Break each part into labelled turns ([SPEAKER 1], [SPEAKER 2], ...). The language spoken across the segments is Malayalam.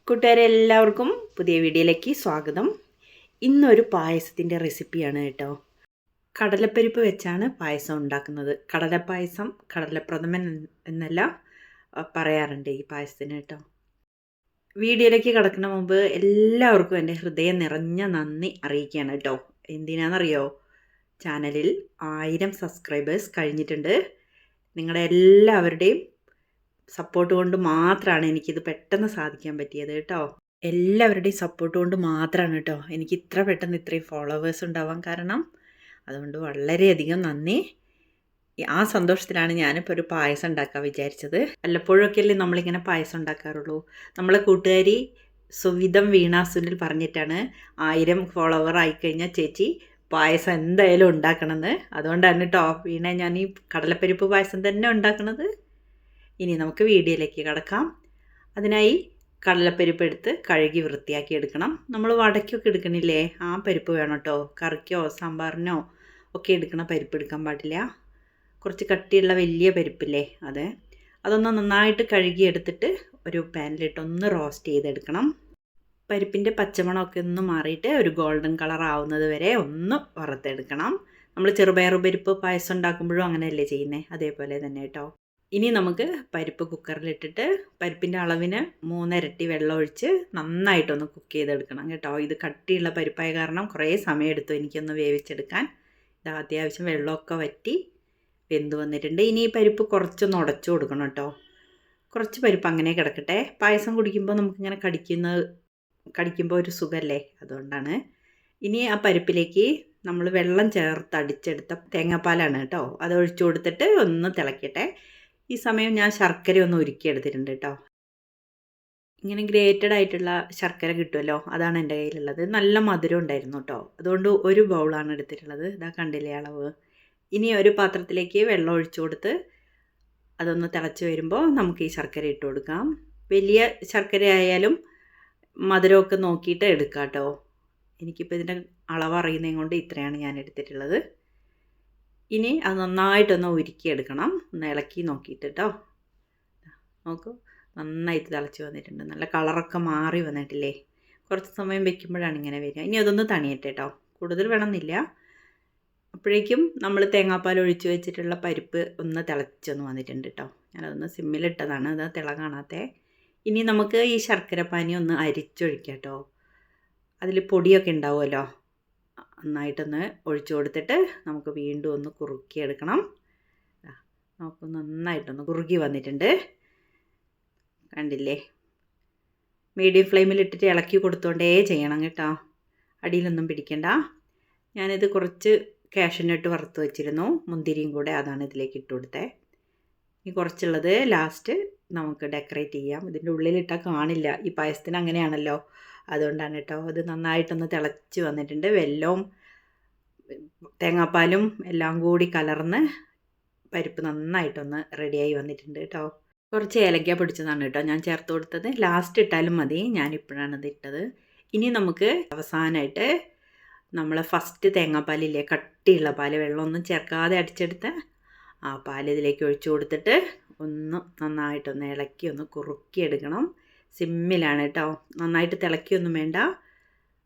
[SPEAKER 1] കൂട്ടുകാരെ എല്ലാവർക്കും പുതിയ വീഡിയോയിലേക്ക് സ്വാഗതം. ഇന്നൊരു പായസത്തിൻ്റെ റെസിപ്പിയാണ് കേട്ടോ. കടലപ്പരിപ്പ് വെച്ചാണ് പായസം ഉണ്ടാക്കുന്നത്. കടലപ്പായസം, കടലപ്രഥമൻ എന്നെല്ലാം പറയാറുണ്ട് ഈ പായസത്തിന് കേട്ടോ. വീഡിയോയിലേക്ക് കടക്കുന്ന മുമ്പ് എല്ലാവർക്കും എൻ്റെ ഹൃദയം നിറഞ്ഞ നന്ദി അറിയിക്കുകയാണ് കേട്ടോ. എന്തിനാണെന്നറിയോ? ചാനലിൽ 1000 സബ്സ്ക്രൈബേഴ്സ് കഴിഞ്ഞിട്ടുണ്ട്. നിങ്ങളുടെ എല്ലാവരുടെയും സപ്പോർട്ട് കൊണ്ട് മാത്രമാണ് എനിക്കിത് പെട്ടെന്ന് സാധിക്കാൻ പറ്റിയത് കേട്ടോ. എല്ലാവരുടെയും സപ്പോർട്ട് കൊണ്ട് മാത്രമാണ് കേട്ടോ എനിക്ക് ഇത്ര പെട്ടെന്ന് ഇത്രയും ഫോളോവേഴ്സ് ഉണ്ടാവാൻ കാരണം. അതുകൊണ്ട് വളരെയധികം നന്ദി. ആ സന്തോഷത്തിലാണ് ഞാനിപ്പോൾ ഒരു പായസം ഉണ്ടാക്കാൻ വിചാരിച്ചത്. വല്ലപ്പോഴൊക്കെയല്ലേ നമ്മളിങ്ങനെ പായസം ഉണ്ടാക്കാറുള്ളൂ. നമ്മളെ കൂട്ടുകാരി സുവിധം വീണ സുനിൽ പറഞ്ഞിട്ടാണ് 1000 ഫോളോവർ ആയിക്കഴിഞ്ഞാൽ ചേച്ചി പായസം എന്തായാലും ഉണ്ടാക്കണമെന്ന്. അതുകൊണ്ടാണ് കേട്ടോ വീണ ഞാൻ ഈ കടലപ്പരിപ്പ് പായസം തന്നെ ഉണ്ടാക്കണത്. ഇനി നമുക്ക് വീഡിയോയിലേക്ക് കടക്കാം. അതിനായി കടലപ്പരിപ്പ് എടുത്ത് കഴുകി വൃത്തിയാക്കി എടുക്കണം. നമ്മൾ വടക്കൊക്കെ എടുക്കണില്ലേ, ആ പരിപ്പ് വേണം കേട്ടോ. കറിക്കോ സാമ്പാറിനോ ഒക്കെ എടുക്കണ പരിപ്പ് എടുക്കാൻ പാടില്ല. കുറച്ച് കട്ടിയുള്ള വലിയ പരിപ്പില്ലേ, അതൊന്ന് നന്നായിട്ട് കഴുകി എടുത്തിട്ട് ഒരു പാനിലിട്ടൊന്ന് റോസ്റ്റ് ചെയ്തെടുക്കണം. പരിപ്പിൻ്റെ പച്ചമണമൊക്കെ ഒന്ന് മാറിയിട്ട് ഒരു ഗോൾഡൻ കളർ ആവുന്നത് വരെ ഒന്ന് വറുത്തെടുക്കണം. നമ്മൾ ചെറുപയർ പരിപ്പ് പായസം ഉണ്ടാക്കുമ്പോഴും അങ്ങനെയല്ലേ ചെയ്യുന്നത്, അതേപോലെ തന്നെ കേട്ടോ. ഇനി നമുക്ക് പരിപ്പ് കുക്കറിലിട്ടിട്ട് പരിപ്പിൻ്റെ അളവിന് 3 ഇരട്ടി വെള്ളം ഒഴിച്ച് നന്നായിട്ടൊന്ന് കുക്ക് ചെയ്തെടുക്കണം കേട്ടോ. ഇത് കട്ടിയുള്ള പരിപ്പായ കാരണം കുറേ സമയമെടുത്തു എനിക്കൊന്ന് വേവിച്ചെടുക്കാൻ. ഇത് അത്യാവശ്യം വെള്ളമൊക്കെ വറ്റി വെന്ത് വന്നിട്ടുണ്ട്. ഇനി ഈ പരിപ്പ് കുറച്ചൊന്ന് ഉടച്ചു കൊടുക്കണം കേട്ടോ. കുറച്ച് പരിപ്പ് അങ്ങനെ കിടക്കട്ടെ. പായസം കുടിക്കുമ്പോൾ നമുക്കിങ്ങനെ കടിക്കുമ്പോൾ ഒരു സുഖമല്ലേ, അതുകൊണ്ടാണ്. ഇനി ആ പരിപ്പിലേക്ക് നമ്മൾ വെള്ളം ചേർത്ത് അടിച്ചെടുത്ത തേങ്ങാപ്പാലാണ് കേട്ടോ. അത് ഒഴിച്ചു കൊടുത്തിട്ട് ഒന്ന് തിളക്കട്ടെ. ഈ സമയം ഞാൻ ശർക്കര ഒന്ന് ഉരുക്കിയെടുത്തിട്ടുണ്ട് കേട്ടോ. ഇങ്ങനെ ഗ്രേറ്റഡ് ആയിട്ടുള്ള ശർക്കര കിട്ടുമല്ലോ, അതാണ് എൻ്റെ കയ്യിലുള്ളത്. നല്ല മധുരം ഉണ്ടായിരുന്നു കേട്ടോ. അതുകൊണ്ട് ഒരു ബൗളാണ് എടുത്തിട്ടുള്ളത്. ഇതാ കണ്ടില്ലേ അളവ്. ഇനി ഒരു പാത്രത്തിലേക്ക് വെള്ളം ഒഴിച്ചു കൊടുത്ത് അതൊന്ന് തിളച്ച് വരുമ്പോൾ നമുക്ക് ഈ ശർക്കര ഇട്ട് കൊടുക്കാം. വലിയ ശർക്കര ആയാലും മധുരമൊക്കെ നോക്കിയിട്ട് എടുക്കാം കേട്ടോ. എനിക്കിപ്പോൾ ഇതിൻ്റെ അളവ് അറിയുന്നതും കൊണ്ട് ഇത്രയാണ് ഞാൻ എടുത്തിട്ടുള്ളത്. ഇനി അത് നന്നായിട്ടൊന്ന് ഉരുക്കിയെടുക്കണം. ഒന്ന് ഇളക്കി നോക്കിയിട്ട് കേട്ടോ. നോക്കൂ, നന്നായിട്ട് തിളച്ച് വന്നിട്ടുണ്ട്. നല്ല കളറൊക്കെ മാറി വന്നിട്ടില്ലേ. കുറച്ച് സമയം വെക്കുമ്പോഴാണ് ഇങ്ങനെ വരിക. ഇനി അതൊന്ന് തണിയട്ടെ കേട്ടോ. കൂടുതൽ വേണമെന്നില്ല. അപ്പോഴേക്കും നമ്മൾ തേങ്ങാപ്പാൽ ഒഴിച്ച് വെച്ചിട്ടുള്ള പരിപ്പ് ഒന്ന് തിളച്ചൊന്ന് വന്നിട്ടുണ്ട് കേട്ടോ. ഞാനതൊന്ന് സിമ്മിലിട്ടതാണ്, അത് തിള കാണാത്തേ. ഇനി നമുക്ക് ഈ ശർക്കരപ്പാനി ഒന്ന് അരിച്ചൊഴിക്കാം കേട്ടോ. അതിൽ പൊടിയൊക്കെ ഉണ്ടാവുമല്ലോ, നന്നായിട്ടൊന്ന് ഒഴിച്ചു കൊടുത്തിട്ട് നമുക്ക് വീണ്ടും ഒന്ന് കുറുക്കിയെടുക്കണം. നമുക്ക് നന്നായിട്ടൊന്ന് കുറുകി വന്നിട്ടുണ്ട്, കണ്ടില്ലേ. മീഡിയം ഫ്ലെയിമിലിട്ടിട്ട് ഇളക്കി കൊടുത്തോണ്ടേ ചെയ്യണം കേട്ടോ. അടിയിലൊന്നും പിടിക്കണ്ട. ഞാനിത് കുറച്ച് കാഷ്യൂനട്ട് വറുത്ത് വെച്ചിരുന്നു, മുന്തിരിയും കൂടെ, അതാണ് ഇതിലേക്ക് ഇട്ട് കൊടുത്തത്. ഇനി കുറച്ചുള്ളത് ലാസ്റ്റ് നമുക്ക് ഡെക്കറേറ്റ് ചെയ്യാം. ഇതിൻ്റെ ഉള്ളിലിട്ടാൽ കാണില്ല, ഈ പായസത്തിന് അങ്ങനെയാണല്ലോ, അതുകൊണ്ടാണ് കേട്ടോ. അത് നന്നായിട്ടൊന്ന് തിളച്ച് വന്നിട്ടുണ്ട്. വെല്ലവും തേങ്ങാപ്പാലും എല്ലാം കൂടി കലർന്ന് പരിപ്പ് നന്നായിട്ടൊന്ന് റെഡിയായി വന്നിട്ടുണ്ട് കേട്ടോ. കുറച്ച് ഏലക്ക പൊടിച്ചതാണ് കേട്ടോ ഞാൻ ചേർത്ത് കൊടുത്തത്. ലാസ്റ്റ് ഇട്ടാലും മതി, ഞാനിപ്പോഴാണ് ഇത് ഇട്ടത്. ഇനി നമുക്ക് അവസാനമായിട്ട് നമ്മൾ ഫസ്റ്റ് തേങ്ങാപ്പാലില്ലേ, കട്ടിയുള്ള പാല്, വെള്ളമൊന്നും ചേർക്കാതെ അടിച്ചെടുത്ത് ആ പാൽ ഇതിലേക്ക് ഒഴിച്ചു കൊടുത്തിട്ട് ഒന്ന് നന്നായിട്ടൊന്ന് ഇളക്കി ഒന്ന് കുറുക്കിയെടുക്കണം. സിമ്മിലാണ് കേട്ടോ. നന്നായിട്ട് തിളക്കിയൊന്നും വേണ്ട.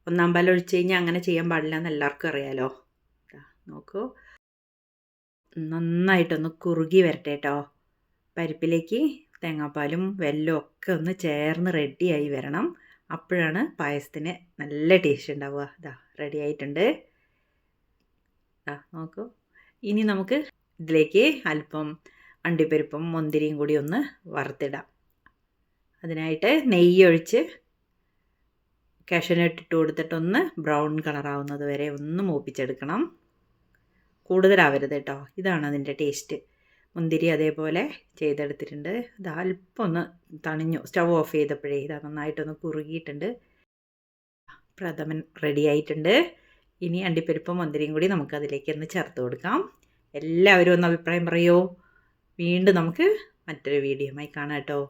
[SPEAKER 1] 1 പാൽ ഒഴിച്ച് കഴിഞ്ഞാൽ അങ്ങനെ ചെയ്യാൻ പാടില്ല എന്ന് എല്ലാവർക്കും അറിയാലോ. നോക്കൂ, നന്നായിട്ടൊന്ന് കുറുകി വരട്ടെ കേട്ടോ. പരിപ്പിലേക്ക് തേങ്ങാപ്പാലും വെല്ലവും ഒക്കെ ഒന്ന് ചേർന്ന് റെഡിയായി വരണം. അപ്പോഴാണ് പായസത്തിന് നല്ല ടേസ്റ്റ് ഉണ്ടാവുക. റെഡി ആയിട്ടുണ്ട്. നോക്കൂ. ഇനി നമുക്ക് ഇതിലേക്ക് അല്പം അണ്ടിപ്പരിപ്പും മുന്തിരിയും കൂടി ഒന്ന് വറുത്തിടാം. അതിനായിട്ട് നെയ്യ് ഒഴിച്ച് കാഷ്യൂനട്ട് ഇട്ട് കൊടുത്തിട്ടൊന്ന് ബ്രൗൺ കളറാവുന്നത് വരെ ഒന്ന് മൂപ്പിച്ചെടുക്കണം. കൂടുതലാവരുത് കേട്ടോ, ഇതാണ് അതിൻ്റെ ടേസ്റ്റ്. മുന്തിരി അതേപോലെ ചെയ്തെടുത്തിട്ടുണ്ട്. അല്പം ഒന്ന് തണിഞ്ഞു, സ്റ്റവ് ഓഫ് ചെയ്തപ്പോഴേ. നന്നായിട്ടൊന്ന് കുറുകിയിട്ടുണ്ട്. പ്രഥമൻ റെഡി ആയിട്ടുണ്ട്. ഇനി അണ്ടിപ്പരിപ്പും മുന്തിരിയും കൂടി നമുക്കതിലേക്ക് ഒന്ന് ചേർത്ത് കൊടുക്കാം. എല്ലാവരും ഒന്ന് അഭിപ്രായം പറയുമോ. വീണ്ടും നമുക്ക് മറ്റൊരു വീഡിയോയുമായി കാണാം കേട്ടോ.